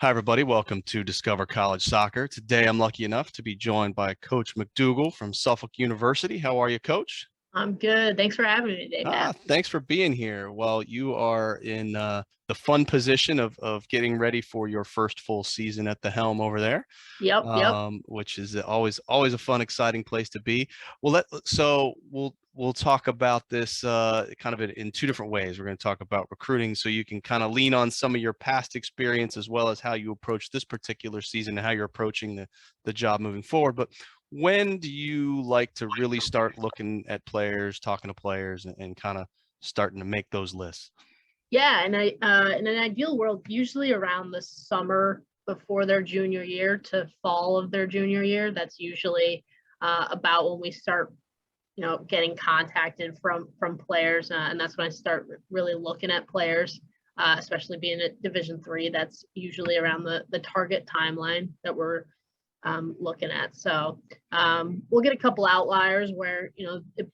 Hi, everybody. Welcome to Discover College Soccer. Today, I'm lucky enough to be joined by Coach McDougall from Suffolk University. How are you, Coach? I'm good. Thanks for having me today, Pat. Thanks for being here. Well, you are in the fun position of getting ready for your first full season at the helm over there, Yep. which is always a fun, exciting place to be. We'll talk about this kind of in two different ways. We're going to talk about recruiting, so you can kind of lean on some of your past experience as well as how you approach this particular season and how you're approaching the job moving forward. But when do you like to really start looking at players, talking to players, and kind of starting to make those lists? Yeah, and in an ideal world, usually around the summer before their junior year to fall of their junior year, that's usually about when we start, getting contacted from players, and that's when I start really looking at players, especially being at Division III. That's usually around the target timeline that we're looking at. So we'll get a couple outliers where it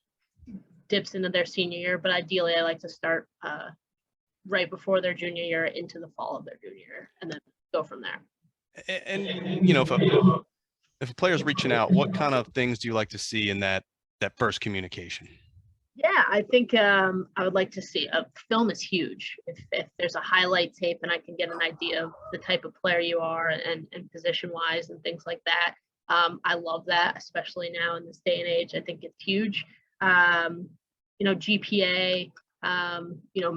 dips into their senior year, but ideally I like to start right before their junior year into the fall of their junior year, and then go from there. And if a player's reaching out, what kind of things do you like to see in that first communication? Yeah, I think I would like to see film is huge. If there's a highlight tape and I can get an idea of the type of player you are and position wise and things like that, I love that, especially now in this day and age. I think it's huge. GPA,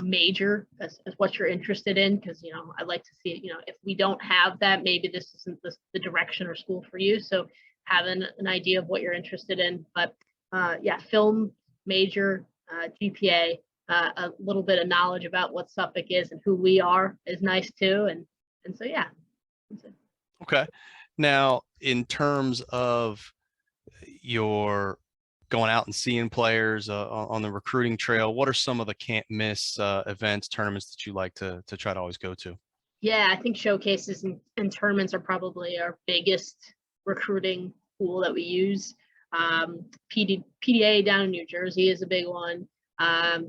major as what you're interested in, because I'd like to see, if we don't have that, maybe this isn't the direction or school for you. So having an idea of what you're interested in, but film, major, GPA, a little bit of knowledge about what Suffolk is and who we are is nice too. And so, yeah. Okay. Now, in terms of your going out and seeing players on the recruiting trail, what are some of the can't miss events, tournaments that you like to try to always go to? Yeah, I think showcases and tournaments are probably our biggest recruiting tool that we use. PDA down in New Jersey is a big one.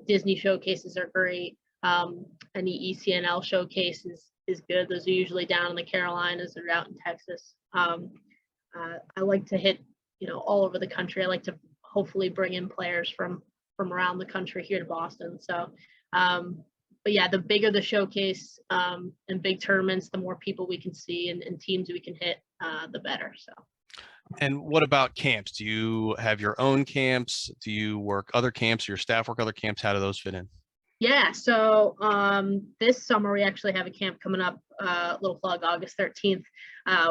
Disney showcases are great. Any ECNL showcase is good. Those are usually down in the Carolinas or out in Texas. I like to hit, all over the country. I like to hopefully bring in players from around the country here to Boston. So, but yeah, the bigger the showcase and big tournaments, the more people we can see and teams we can hit, the better. So. And what about camps? Do you have your own camps? Do you work other camps? Your staff work other camps? How do those fit in? Yeah, so this summer we actually have a camp coming up, little plug, August 13th.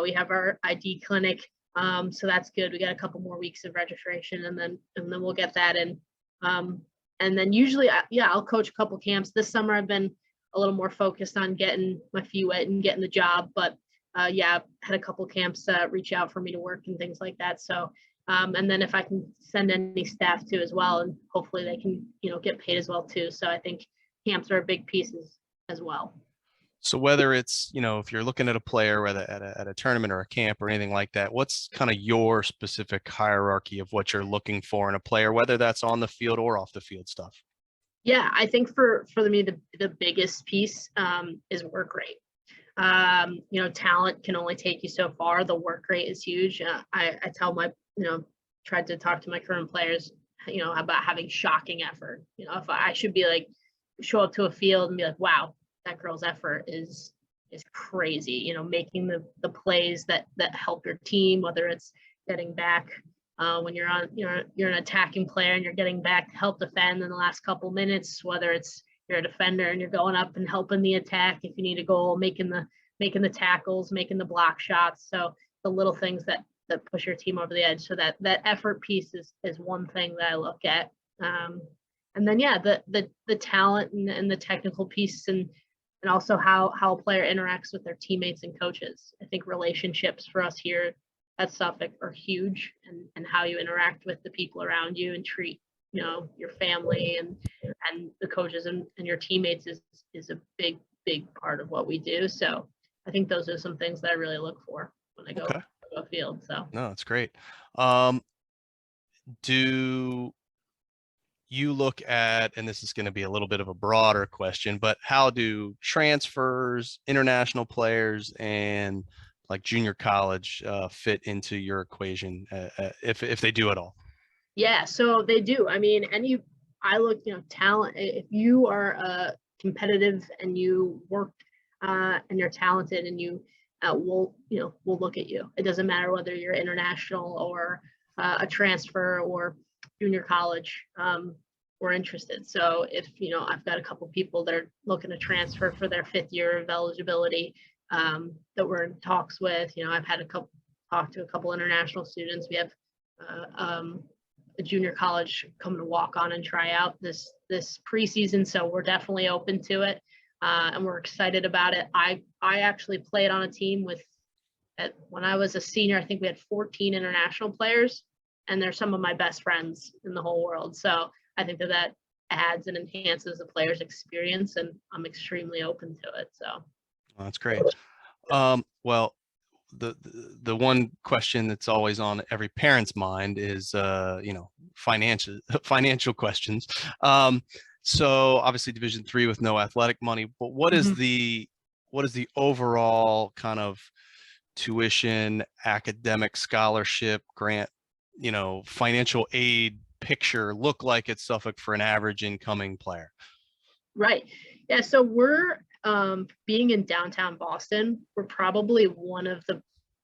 We have our ID clinic, so that's good. We got a couple more weeks of registration, and then we'll get that in. And then usually, I'll coach a couple camps. This summer I've been a little more focused on getting my feet wet and getting the job, but I've had a couple camps reach out for me to work and things like that. So, and then if I can send any staff too as well, and hopefully they can, get paid as well too. So I think camps are a big piece as well. So whether it's, if you're looking at a player, whether at a tournament or a camp or anything like that, what's kind of your specific hierarchy of what you're looking for in a player, whether that's on the field or off the field stuff? Yeah, I think for me, the biggest piece is work rate. Talent can only take you so far. The work rate is huge. I tell my, tried to talk to my current players, about having shocking effort. If I should be like, show up to a field and be like, wow, that girl's effort is crazy. Making the plays that help your team, whether it's getting back when you're an attacking player and you're getting back to help defend in the last couple minutes, whether it's you're a defender and you're going up and helping the attack if you need a goal, making the tackles, making the block shots. So the little things that push your team over the edge. So that effort piece is one thing that I look at. And then the talent and the technical piece and also how a player interacts with their teammates and coaches. I think relationships for us here at Suffolk are huge, and how you interact with the people around you and treat your family and the coaches and your teammates is a big part of what we do. So I think those are some things that I really look for when I go to a field. So no, that's great. Do you look at, and this is going to be a little bit of a broader question, but how do transfers, international players, and like junior college fit into your equation, if they do at all? Yeah, so they do. I mean, I look, talent. If you are competitive and you work and you're talented and we'll look at you. It doesn't matter whether you're international or a transfer or junior college. We're interested. So if, I've got a couple people that are looking to transfer for their 5th year of eligibility that we're in talks with, I've had talk to a couple international students. We have a junior college coming to walk on and try out this preseason. So we're definitely open to it. And we're excited about it. I actually played on a team when I was a senior. I think we had 14 international players, and they're some of my best friends in the whole world. So I think that adds and enhances the player's experience, and I'm extremely open to it. So that's great. Well, the one question that's always on every parent's mind is financial questions. So obviously Division III with no athletic money, but what is the overall kind of tuition, academic scholarship, grant, financial aid picture look like at Suffolk for an average incoming player? Right. Yeah. So we're being in downtown Boston, we're probably one of the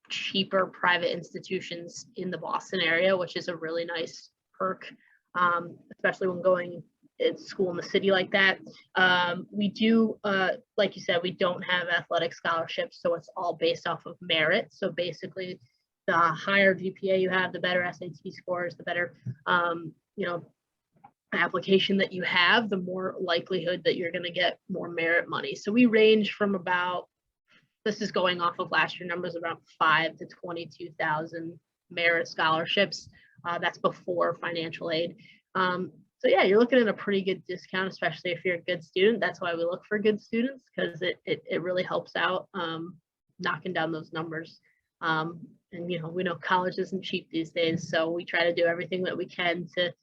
cheaper private institutions in the Boston area, which is a really nice perk, especially when going to school in the city like that. We do, like you said, we don't have athletic scholarships, so it's all based off of merit. So basically, the higher GPA you have, the better SAT scores, the better, application that you have, the more likelihood that you're going to get more merit money. So we range from this is going off of last year numbers, around 5,000 to 22,000 merit scholarships. That's before financial aid. So yeah, you're looking at a pretty good discount, especially if you're a good student. That's why we look for good students, because it really helps out knocking down those numbers. And we know college isn't cheap these days, so we try to do everything that we can to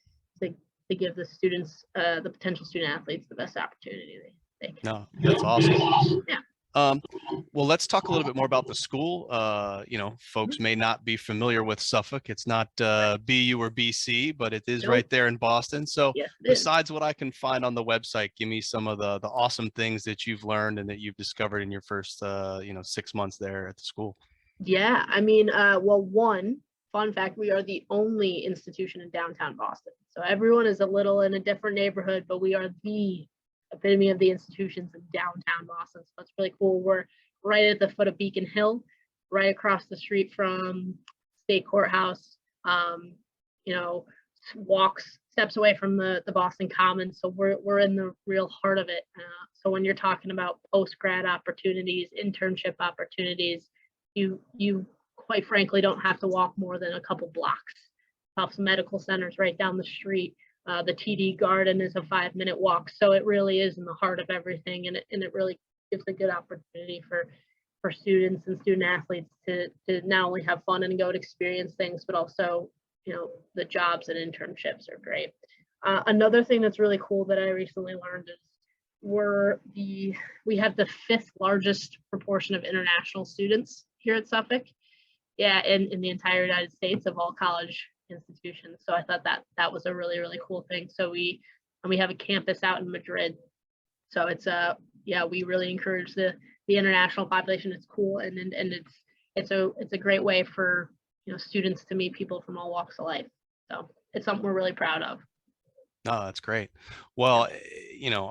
give the students, the potential student athletes, the best opportunity they can. No, that's awesome. Yeah. Well, let's talk a little bit more about the school. Folks may not be familiar with Suffolk. It's not BU or BC, but it is right there in Boston. So yes, besides what I can find on the website, give me some of the awesome things that you've learned and that you've discovered in your first 6 months there at the school. Yeah, I mean, well, one fun fact, we are the only institution in downtown Boston. So everyone is a little in a different neighborhood, but we are the epitome of the institutions in downtown Boston. So it's really cool. We're right at the foot of Beacon Hill, right across the street from State Courthouse, steps away from the Boston Commons. So we're in the real heart of it. So when you're talking about post-grad opportunities, internship opportunities, you quite frankly don't have to walk more than a couple blocks. Tufts Medical Center's right down the street. The TD Garden is a 5-minute walk. So it really is in the heart of everything, and it really gives a good opportunity for students and student athletes to not only have fun and go to experience things, but also, the jobs and internships are great. Another thing that's really cool that I recently learned is we have the 5th largest proportion of international students here at Suffolk. Yeah, in the entire United States of all college institutions. So I thought that was a really, really cool thing. So we have a campus out in Madrid. So it's we really encourage the international population. It's cool, and it's a great way for students to meet people from all walks of life. So it's something we're really proud of. Oh, that's great. Well,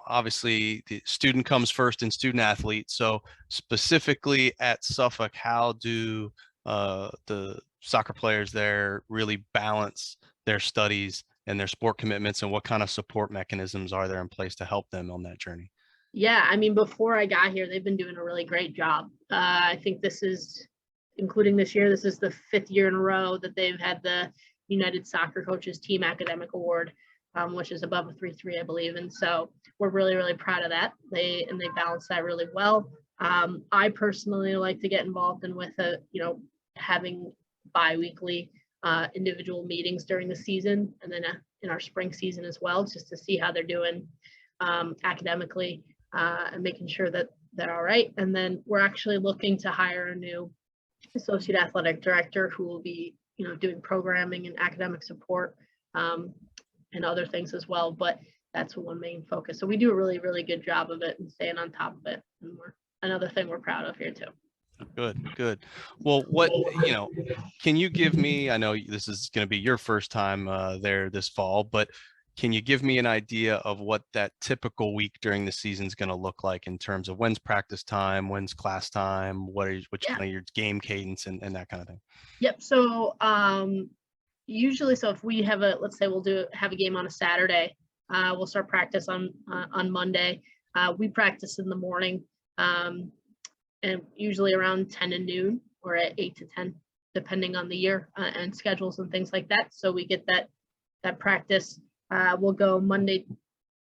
obviously the student comes first in student athlete. So specifically at Suffolk, how do the soccer players there really balance their studies and their sport commitments, and what kind of support mechanisms are there in place to help them on that journey? Yeah, I mean, before I got here, they've been doing a really great job. I think including this year, this is the 5th year in a row that they've had the United Soccer Coaches Team Academic Award, which is above a 3.3, I believe. And so we're really, really proud of that. They balance that really well. I personally like to get involved in with having bi-weekly individual meetings during the season, and then in our spring season as well, just to see how they're doing academically, and making sure that they're all right. And then we're actually looking to hire a new associate athletic director who will be, doing programming and academic support, and other things as well. But that's one main focus. So we do a really, really good job of it and staying on top of it. And another thing we're proud of here too. Good. Well, can you give me, I know this is going to be your first time there this fall, but can you give me an idea of what that typical week during the season is going to look like in terms of when's practice time, when's class time, which kind of your game cadence and that kind of thing? Yep. So usually, so if we have let's say we'll have a game on a Saturday, we'll start practice on Monday. We practice in the morning, and usually around 10 and noon, or at 8 to 10, depending on the year and schedules and things like that. So we get that practice. We'll go Monday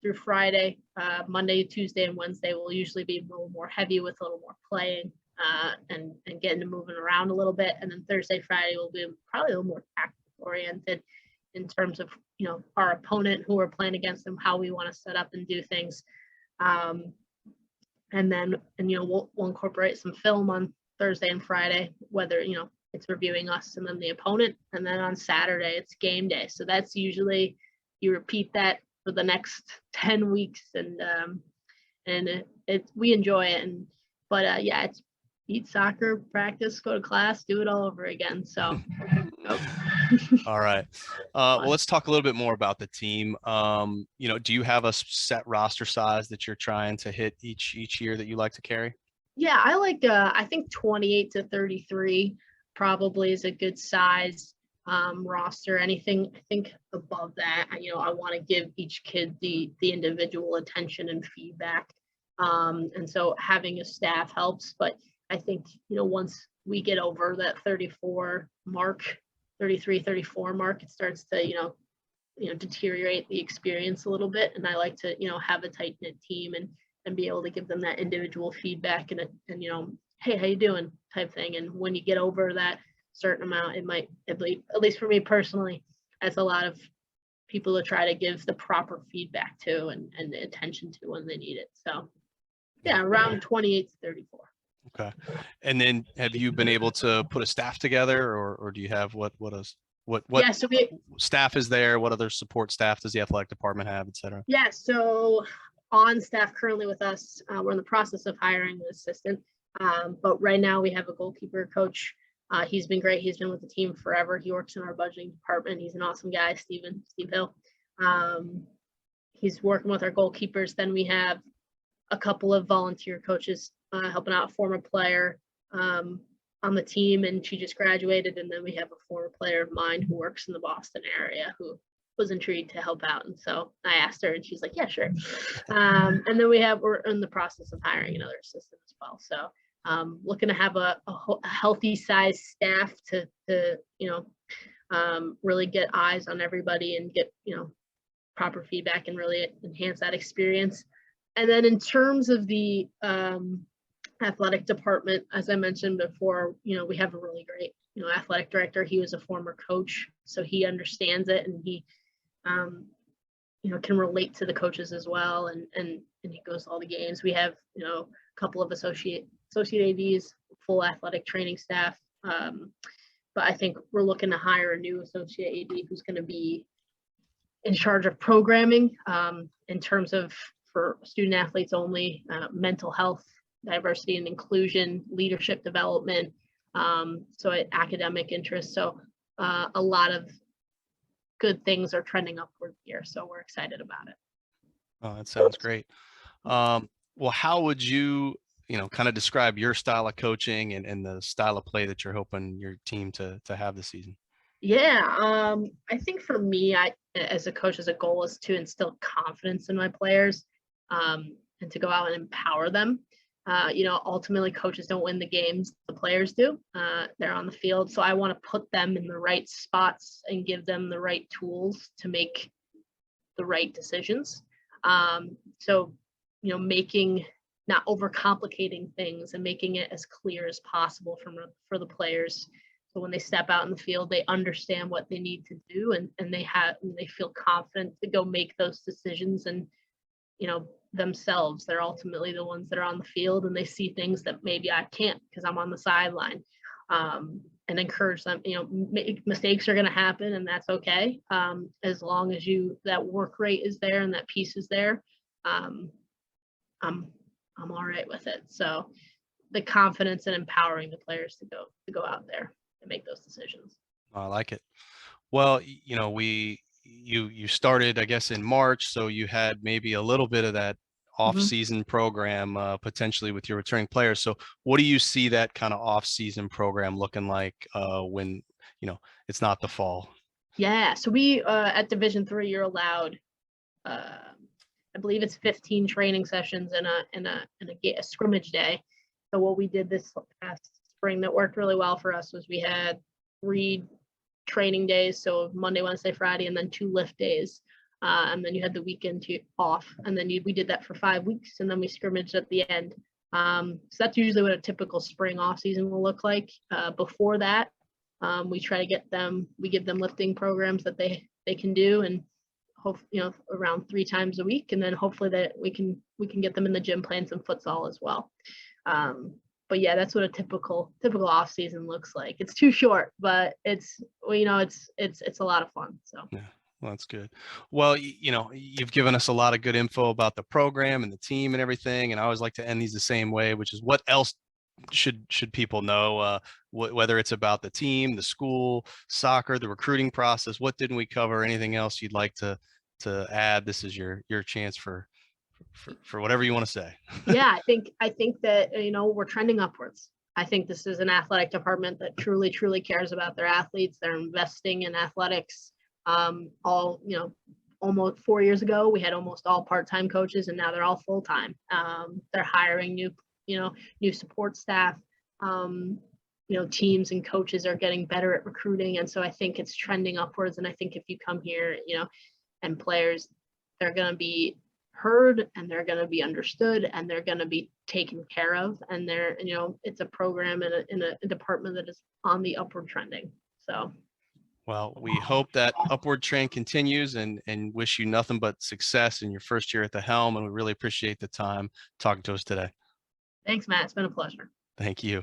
through Friday. Monday, Tuesday, and Wednesday will usually be a little more heavy with a little more playing and getting to moving around a little bit. And then Thursday, Friday will be probably a little more tactical oriented in terms of our opponent, who we're playing against, and how we want to set up and do things. And then we'll incorporate some film on Thursday and Friday, whether it's reviewing us and then the opponent. And then on Saturday it's game day. So that's usually, you repeat that for the next 10 weeks, and we enjoy it. But it's eat, soccer, practice, go to class, do it all over again. So all right. Well, let's talk a little bit more about the team. Do you have a set roster size that you're trying to hit each year that you like to carry? Yeah, I think 28 to 33 probably is a good size roster. Anything I think above that, I want to give each kid the individual attention and feedback. And so having a staff helps. But I think, once we get over that 34 mark, 33, 34 mark, it starts to, deteriorate the experience a little bit. And I like to, have a tight knit team and be able to give them that individual feedback and hey, how you doing type thing. And when you get over that certain amount, it might, at least for me personally, as a lot of people to try to give the proper feedback to and the attention to when they need it. So yeah, around 28 to 34. Okay. And then have you been able to put a staff together, or do you have what Yeah, so staff is there? What other support staff does the athletic department have, et cetera? Yeah, so on staff currently with us, we're in the process of hiring an assistant. But right now we have a goalkeeper coach. He's been great. He's been with the team forever. He works in our budgeting department. He's an awesome guy, Steve Hill. He's working with our goalkeepers. Then we have a couple of volunteer coaches helping out a former player on the team, and she just graduated. And then we have a former player of mine who works in the Boston area who was intrigued to help out. And so I asked her and she's like, yeah, sure. And then we're in the process of hiring another assistant as well. So looking to have a healthy size staff to really get eyes on everybody and get, proper feedback and really enhance that experience. And then in terms of the athletic department, as I mentioned before, we have a really great, athletic director. He was a former coach, so he understands it, and he, can relate to the coaches as well. And he goes to all the games. We have, a couple of associate ADs, full athletic training staff. But I think we're looking to hire a new associate AD who's going to be in charge of programming in terms of for student athletes only, mental health, diversity and inclusion, leadership development, so academic interests. So a lot of good things are trending upward here. So we're excited about it. Oh, that sounds great. Well, how would you, kind of describe your style of coaching and the style of play that you're hoping your team to have this season? Yeah, I think for me, as a coach, as a goal is to instill confidence in my players and to go out and empower them. Ultimately coaches don't win the games, the players do. They're on the field. So I want to put them in the right spots and give them the right tools to make the right decisions. So, making, not overcomplicating things and making it as clear as possible for the players So when they step out in the field, they understand what they need to do, and they feel confident to go make those decisions. And themselves, they're ultimately the ones that are on the field, and they see things that maybe I can't because I'm on the sideline. And encourage them. Mistakes are going to happen, and that's okay. As long as that work rate is there and that piece is there, I'm all right with it. So the confidence and empowering the players to go out there and make those decisions. I like it. Well, you started, I guess, in March, so you had maybe a little bit of that off-season program potentially with your returning players. So what do you see that kind of off-season program looking like when it's not the fall? Yeah, so we at Division III, you're allowed, I believe it's 15 training sessions and a scrimmage day. So what we did this past spring that worked really well for us was we had 3 training days, so Monday, Wednesday, Friday, and then 2 lift days. And then you had the weekend off, and then we did that for 5 weeks, and then we scrimmaged at the end. So that's usually what a typical spring off season will look like. Before that, we give them lifting programs that they can do, and hope around 3 times a week, and then hopefully that we can get them in the gym playing some futsal as well. But yeah, that's what a typical off season looks like. It's too short, but it's a lot of fun. So yeah, well, that's good. Well, you've given us a lot of good info about the program and the team and everything, and I always like to end these the same way, which is what else should people know, whether it's about the team, the school, soccer, the recruiting process? What didn't we cover? Anything else you'd like to add? This is your chance for whatever you want to say. Yeah, I think that we're trending upwards. I think this is an athletic department that truly cares about their athletes. They're investing in athletics. Almost 4 years ago, we had almost all part-time coaches, and now they're all full-time. They're hiring new support staff. Teams and coaches are getting better at recruiting, and so I think it's trending upwards. And I think if you come here, and players, they're going to be heard, and they're going to be understood, and they're going to be taken care of. And it's a program in a department that is on the upward trending. So. Well, we hope that upward trend continues, and wish you nothing but success in your first year at the helm. And we really appreciate the time talking to us today. Thanks, Matt. It's been a pleasure. Thank you.